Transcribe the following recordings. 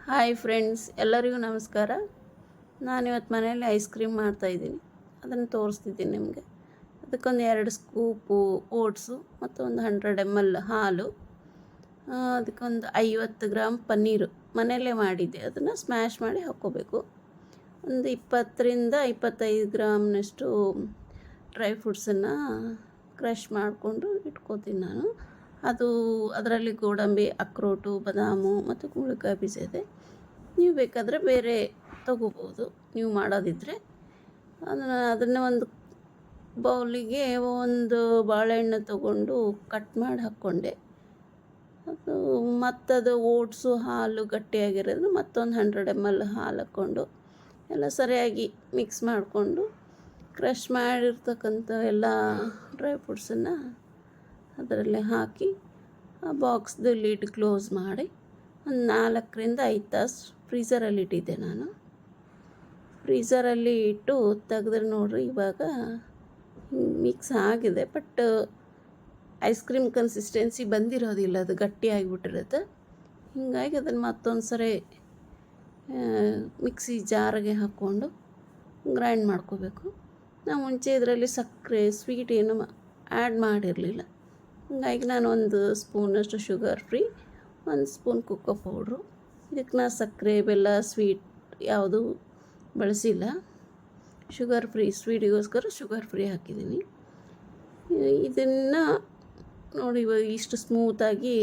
Hi friends, ಎಲ್ಲರಿಗೂ ನಮಸ್ಕಾರ. ನಾನಿವತ್ತು ಮನೆಯಲ್ಲಿ ಐಸ್ ಕ್ರೀಮ್ ಮಾಡ್ತಾಯಿದ್ದೀನಿ. ಅದನ್ನು ತೋರಿಸ್ತಿದ್ದೀನಿ ನಿಮಗೆ. ಅದಕ್ಕೊಂದು 2 ಸ್ಕೂಪು ಓಟ್ಸು ಮತ್ತು ಒಂದು 100 ml ಹಾಲು, ಅದಕ್ಕೊಂದು 50 ಗ್ರಾಮ್ ಪನ್ನೀರು ಮನೆಯಲ್ಲೇ ಮಾಡಿದ್ದೆ. ಅದನ್ನು ಸ್ಮ್ಯಾಶ್ ಮಾಡಿ ಹಾಕ್ಕೋಬೇಕು. ಒಂದು 20ರಿಂದ 25 ಗ್ರಾಮ್ನಷ್ಟು ಡ್ರೈ ಫ್ರೂಟ್ಸನ್ನು ಕ್ರಷ್ ಮಾಡಿಕೊಂಡು ಇಟ್ಕೋತೀನಿ ನಾನು. ಅದರಲ್ಲಿ ಗೋಡಂಬಿ, ಅಕ್ರೋಟು, ಬಾದಾಮು ಮತ್ತು ಕುಂಬಳಕಾಯಿ ಬೀಜ ಇದೆ. ನೀವು ಬೇಕಾದರೆ ಬೇರೆ ತಗೋಬೋದು, ನೀವು ಮಾಡೋದಿದ್ದರೆ. ಅದನ್ನು ಒಂದು ಬೌಲಿಗೆ ಒಂದು ಬಾಳೆಹಣ್ಣು ತಗೊಂಡು ಕಟ್ ಮಾಡಿ ಹಾಕ್ಕೊಂಡೆ. ಮತ್ತದು ಓಟ್ಸು ಹಾಲು ಗಟ್ಟಿಯಾಗಿರೋದು ಮತ್ತೊಂದು 100 ml ಹಾಲು ಹಾಕ್ಕೊಂಡು ಎಲ್ಲ ಸರಿಯಾಗಿ ಮಿಕ್ಸ್ ಮಾಡಿಕೊಂಡು ಕ್ರಷ್ ಮಾಡಿರ್ತಕ್ಕಂಥ ಎಲ್ಲ ಡ್ರೈ ಫ್ರೂಟ್ಸನ್ನು ಅದರಲ್ಲೇ ಹಾಕಿ ಆ ಬಾಕ್ಸ್ದು ಲಿಡ್ ಕ್ಲೋಸ್ ಮಾಡಿ ಒಂದು 4ರಿಂದ 5 ತಾಸು ಫ್ರೀಝರಲ್ಲಿ ಇಟ್ಟಿದ್ದೆ ನಾನು. ಫ್ರೀಝರಲ್ಲಿ ಇಟ್ಟು ತೆಗೆದ್ರೆ ನೋಡ್ರಿ, ಇವಾಗ ಮಿಕ್ಸ್ ಆಗಿದೆ. ಬಟ್ ಐಸ್ ಕ್ರೀಮ್ ಕನ್ಸಿಸ್ಟೆನ್ಸಿ ಬಂದಿರೋದಿಲ್ಲ, ಅದು ಗಟ್ಟಿಯಾಗಿಬಿಟ್ಟಿರುತ್ತೆ. ಹೀಗಾಗಿ ಅದನ್ನು ಮತ್ತೊಂದು ಸರಿ ಮಿಕ್ಸಿ ಜಾರಿಗೆ ಹಾಕ್ಕೊಂಡು ಗ್ರೈಂಡ್ ಮಾಡ್ಕೋಬೇಕು. ನಾವು ಮುಂಚೆ ಇದರಲ್ಲಿ ಸಕ್ಕರೆ ಸ್ವೀಟ್ ಏನು ಆ್ಯಡ್ ಮಾಡಿರಲಿಲ್ಲ. ಹೀಗಾಗಿ ನಾನು 1 ಸ್ಪೂನಷ್ಟು sugar free, 1 spoon cocoa powder, ಇದಕ್ಕೆ ನಾನು ಸಕ್ಕರೆ ಬೆಲ್ಲ ಸ್ವೀಟ್ ಯಾವುದೂ ಬಳಸಿಲ್ಲ. ಶುಗರ್ ಫ್ರೀ ಸ್ವೀಟಿಗೋಸ್ಕರ ಶುಗರ್ ಫ್ರೀ ಹಾಕಿದ್ದೀನಿ. ಇದನ್ನು ನೋಡಿ, ಇವಾಗ ಇಷ್ಟು ಸ್ಮೂತಾಗಿ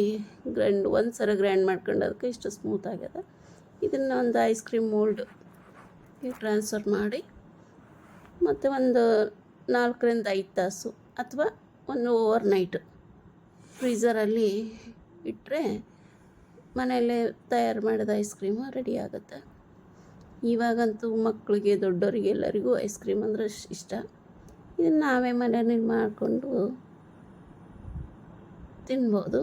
ಒಂದು ಸಲ ಗ್ರೈಂಡ್ ಮಾಡ್ಕೊಂಡು ಅದಕ್ಕೆ ಇಷ್ಟು ಸ್ಮೂತಾಗಿದೆ. ಇದನ್ನು ಒಂದು ಐಸ್ ಕ್ರೀಮ್ ಮೋಲ್ಡ್ಗೆ ಟ್ರಾನ್ಸ್ಫರ್ ಮಾಡಿ ಮತ್ತು ಒಂದು 4ರಿಂದ 5 ತಾಸು ಅಥವಾ ಒಂದು ಓವರ್ನೈಟ್ ಫ್ರೀಝರಲ್ಲಿ ಇಟ್ಟರೆ ಮನೆಯಲ್ಲೇ ತಯಾರು ಮಾಡಿದ ಐಸ್ ಕ್ರೀಮು ರೆಡಿ ಆಗುತ್ತೆ. ಇವಾಗಂತೂ ಮಕ್ಕಳಿಗೆ, ದೊಡ್ಡವರಿಗೆ ಎಲ್ಲರಿಗೂ ಐಸ್ ಕ್ರೀಮ್ ಅಂದರೆ ಇಷ್ಟ. ಇದನ್ನು ನಾವೇ ಮನೆಯಲ್ಲಿ ಮಾಡಿಕೊಂಡು ತಿನ್ಬೋದು.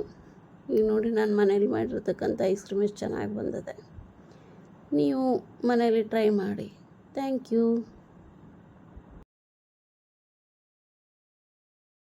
ಈಗ ನೋಡಿ, ನಾನು ಮನೇಲಿ ಮಾಡಿರ್ತಕ್ಕಂಥ ಐಸ್ ಕ್ರೀಮ್ ಎಷ್ಟು ಚೆನ್ನಾಗಿ ಬಂದಿದೆ. ನೀವು ಮನೇಲಿ ಟ್ರೈ ಮಾಡಿ. Thank you.